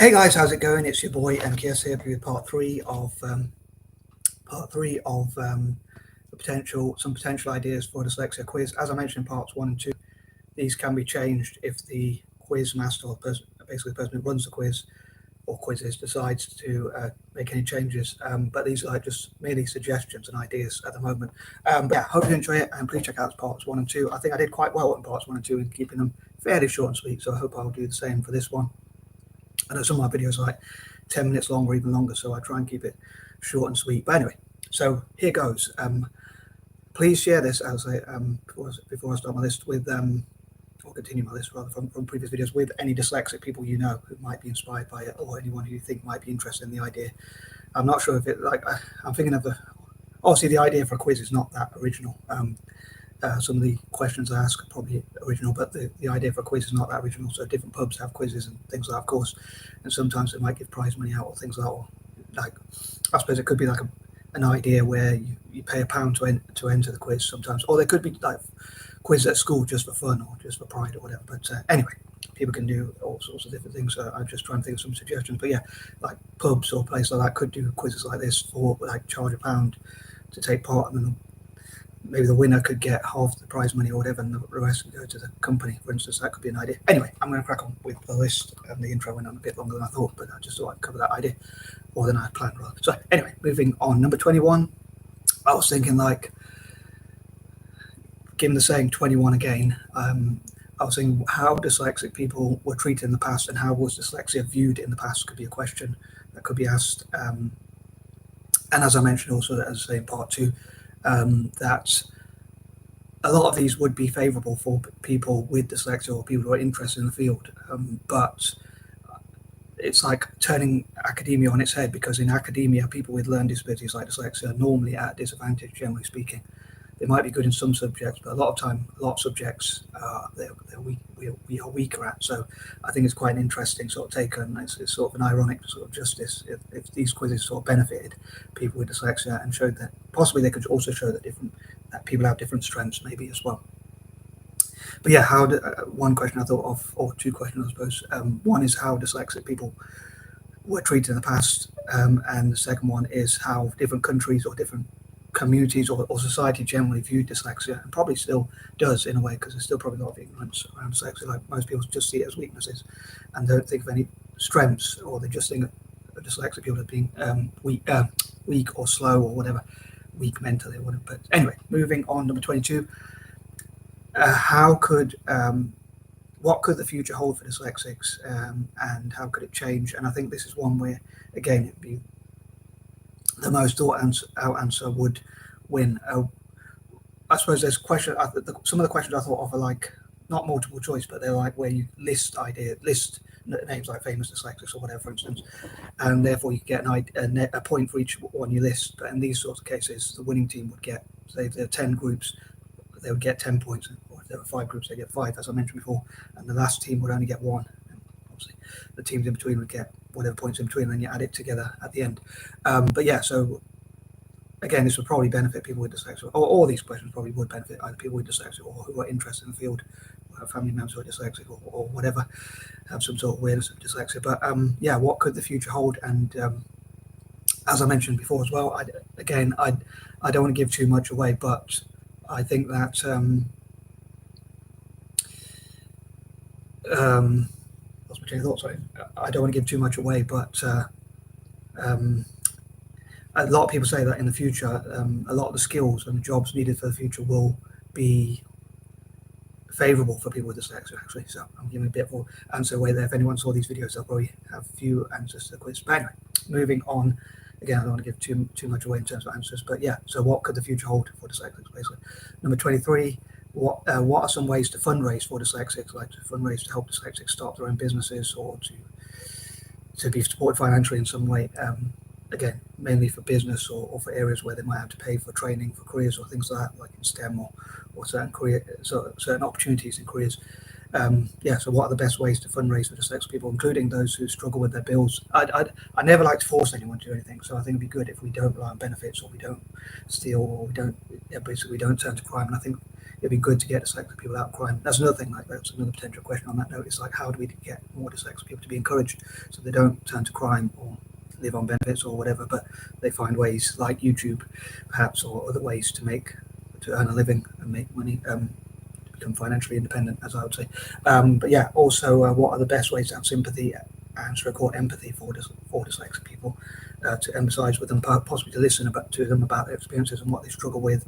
Hey guys, how's it going? It's your boy M.K.S here with part three of some potential ideas for Dyslexia Quiz. As I mentioned in parts 1 and 2, these can be changed if the quiz master, or basically the person who runs the quiz or quizzes, decides to make any changes. But these are just merely suggestions and ideas at the moment. But yeah, hope you enjoy it, and please check out parts 1 and 2. I think I did quite well in parts 1 and 2 in keeping them fairly short and sweet, so I hope I'll do the same for this one. I know some of my videos are like 10 minutes long or even longer, so I try and keep it short and sweet. But anyway, so here goes. Please share this, as I before I start my list, with or continue my list rather from previous videos, with any dyslexic people you know who might be inspired by it, or anyone who you think might be interested in the idea. I'm not sure if it, I'm thinking of obviously the idea for a quiz is not that original. Some of the questions I ask are probably original, but the idea for a quiz is not that original. So different pubs have quizzes and things like that, of course, and sometimes they might give prize money out or things like that. Or like, I suppose it could be like an idea where you pay £1 to enter the quiz sometimes, or there could be like quiz at school just for fun or just for pride or whatever. But anyway, people can do all sorts of different things. I'm just trying to think of some suggestions. But yeah, like pubs or places like that could do quizzes like this for like charge £1 to take part, and then maybe the winner could get half the prize money or whatever, and the rest would go to the company, for instance. That could be an idea. Anyway, I'm going to crack on with the list. The intro went on a bit longer than I thought, but I just thought I'd cover that idea, or than I had planned, rather. So anyway, moving on. Number 21, I was thinking, like, given the saying 21 again, I was thinking how dyslexic people were treated in the past, and how was dyslexia viewed in the past could be a question that could be asked. And as I mentioned also, as I say in part 2, that a lot of these would be favourable for people with dyslexia or people who are interested in the field, but it's like turning academia on its head, because in academia people with learning disabilities like dyslexia are normally at a disadvantage, generally speaking. They might be good in some subjects, but a lot of subjects we are weaker at. So I think it's quite an interesting sort of take on. It's sort of an ironic sort of justice if these quizzes sort of benefited people with dyslexia and showed that possibly they could also show that people have different strengths maybe as well. But yeah, one question I thought of, or two questions I suppose. One is how dyslexic people were treated in the past, and the second one is how different countries or different communities or society generally viewed dyslexia, and probably still does in a way, because there's still probably a lot of ignorance around dyslexia. Like, most people just see it as weaknesses and don't think of any strengths, or they just think of dyslexic people as being weak or slow or whatever, weak mentally or whatever. But anyway, moving on, number 22. What could the future hold for dyslexics, and how could it change? And I think this is one where, again, it'd be the most thought out answer would win. I suppose there's some of the questions I thought of are like not multiple choice, but they're like where you list names like famous dyslexics or whatever, for instance, and therefore you get a point for each one you list. But in these sorts of cases, the winning team would get, say if there are 10 groups, they would get 10 points, or if there were 5 groups, they get 5, as I mentioned before, and the last team would only get 1. And obviously, the teams in between would get whatever points in between, and then you add it together at the end. But yeah, so again, this would probably benefit people with dyslexia, or all these questions probably would benefit either people with dyslexia or who are interested in the field, or have family members who are dyslexic, or whatever, have some sort of awareness of dyslexia. But yeah, what could the future hold? And as I mentioned before as well, I don't want to give too much away, but I think that lost my train of thought, sorry. I don't want to give too much away, but a lot of people say that in the future, a lot of the skills and the jobs needed for the future will be favourable for people with dyslexia, actually. So I'm giving a bit of an answer away there. If anyone saw these videos, they'll probably have a few answers to the quiz. But anyway, moving on. Again, I don't want to give too much away in terms of answers, but yeah. So what could the future hold for dyslexics, basically? Number 23. What are some ways to fundraise for dyslexics, like to fundraise to help dyslexics start their own businesses, or to be supported financially in some way? Again, mainly for business, or for areas where they might have to pay for training for careers or things like that, like in STEM or certain opportunities in careers. So what are the best ways to fundraise for dyslexic people, including those who struggle with their bills? I never like to force anyone to do anything, so I think it'd be good if we don't rely on benefits, or we don't steal, or we don't, basically we don't turn to crime. And I think it'd be good to get dyslexic people out of crime. That's another thing, like that's another potential question on that note, is like, how do we get more dyslexic people to be encouraged so they don't turn to crime or live on benefits or whatever, but they find ways like YouTube perhaps, or other ways to earn a living and make money, become financially independent, as I would say. Also, what are the best ways to have sympathy and empathy for dyslexic people, to empathise with them, possibly to listen to them about their experiences and what they struggle with,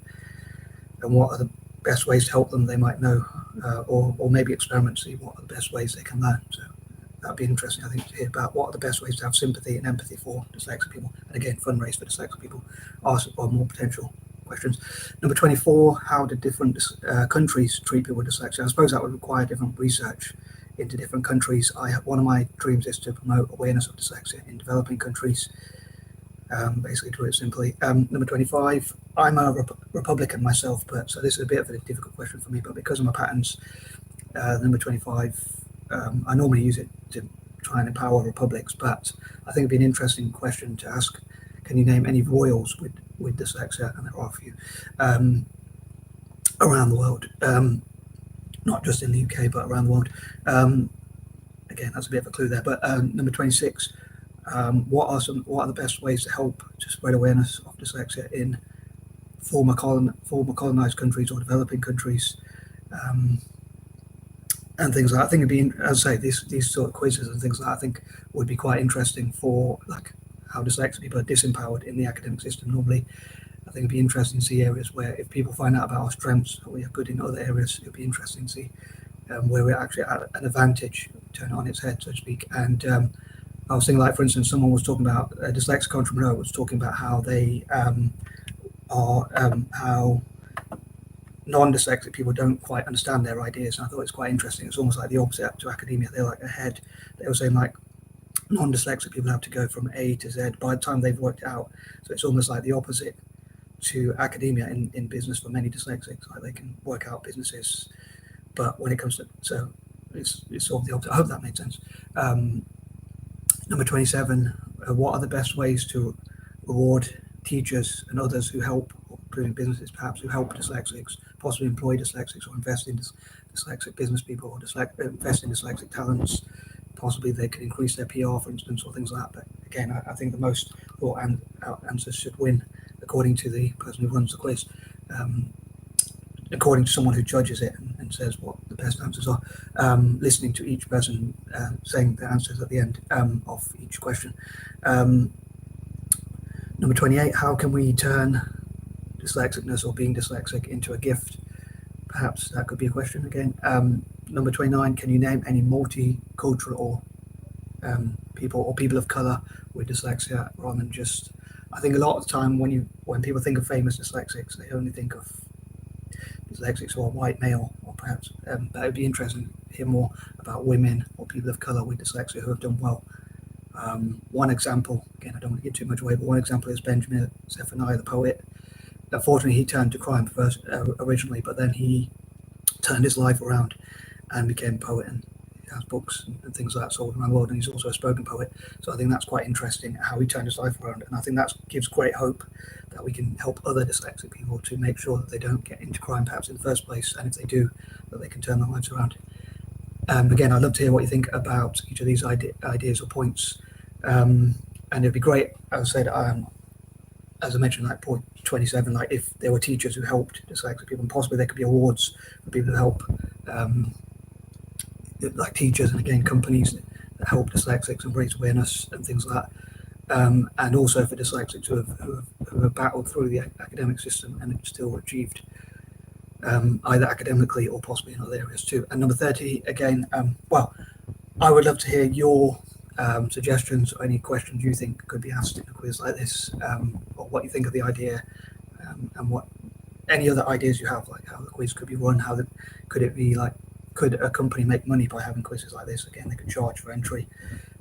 and what are the best ways to help them they might know, or maybe experiment, see what are the best ways they can learn. So that'd be interesting, I think, to hear about what are the best ways to have sympathy and empathy for dyslexic people, and again, fundraise for dyslexic people, ask for more potential questions. Number 24, how do different countries treat people with dyslexia? I suppose that would require different research into different countries. One of my dreams is to promote awareness of dyslexia in developing countries, basically, to put it simply. Number 25, I'm a Republican myself, so this is a bit of a difficult question for me, but because of my patterns, number 25, I normally use it to try and empower republics, but I think it'd be an interesting question to ask. Can you name any royals with dyslexia? And there are a few around the world, not just in the UK, but around the world. Again, that's a bit of a clue there. But number 26, what are the best ways to help to spread awareness of dyslexia in former colonized countries or developing countries, and things like that. I think it'd be, as I say, these sort of quizzes and things like that, I think would be quite interesting for like how dyslexic people are disempowered in the academic system normally. I think it'd be interesting to see areas where, if people find out about our strengths, we are good in other areas, it'd be interesting to see where we're actually at an advantage, turn it on its head, so to speak. And I was thinking, like, for instance, someone was talking about, a dyslexic entrepreneur was talking about how they how non-dyslexic people don't quite understand their ideas. And I thought it's quite interesting. It's almost like the opposite to academia. They're like ahead. They were saying like non-dyslexic people have to go from A to Z by the time they've worked it out. So it's almost like the opposite to academia in business for many dyslexics. Like, they can work out businesses, but when it comes to, so it's sort of the opposite. I hope that made sense. Number 27, what are the best ways to reward teachers and others who help, including businesses perhaps, who help dyslexics, possibly employ dyslexics or invest in dyslexic business people, or invest in dyslexic talents? Possibly they could increase their PR, for instance, or things like that. But again, I think the most thought out answers should win, according to the person who runs the quiz, according to someone who judges it and says what the best answers are, listening to each person saying the answers at the end of each question. Number 28, how can we turn dyslexicness or being dyslexic into a gift? Perhaps that could be a question again. Number 29, can you name any multicultural or people of color with dyslexia, rather than just, I think a lot of the time when people think of famous dyslexics, they only think of dyslexics who are white male, or perhaps, but it would be interesting to hear more about women or people of color with dyslexia who have done well. One example, again, I don't want to give too much away, but one example is Benjamin F.A.I, the poet. Unfortunately, he turned to crime first originally, but then he turned his life around and became a poet, and he has books and things like that sold around the world, and he's also a spoken poet. So I think that's quite interesting how he turned his life around, and I think that gives great hope that we can help other dyslexic people to make sure that they don't get into crime perhaps in the first place, and if they do, that they can turn their lives around. Again, I'd love to hear what you think about each of these ideas or points, and it'd be great, as I said, as I mentioned, like point 27, like if there were teachers who helped dyslexic people, and possibly there could be awards for people who help, like teachers, and again companies that help dyslexics and raise awareness and things like that, and also for dyslexics who have battled through the academic system and still achieved, either academically or possibly in other areas too. And number 30, again, well, I would love to hear your suggestions or any questions you think could be asked in a quiz like this, or what you think of the idea, and what any other ideas you have, like how the quiz could be run, could a company make money by having quizzes like this? Again, they could charge for entry,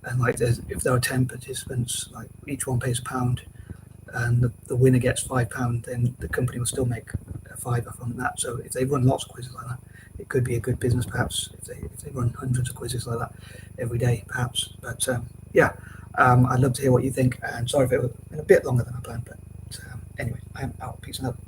and like if there are 10 participants, like each one pays £1, and the winner gets £5, then the company will still make a £5 from that. So if they run lots of quizzes like that, it could be a good business perhaps if they run hundreds of quizzes like that every day perhaps. But yeah, I'd love to hear what you think, and sorry if it was a bit longer than I planned, but anyway, I am out. Peace and love.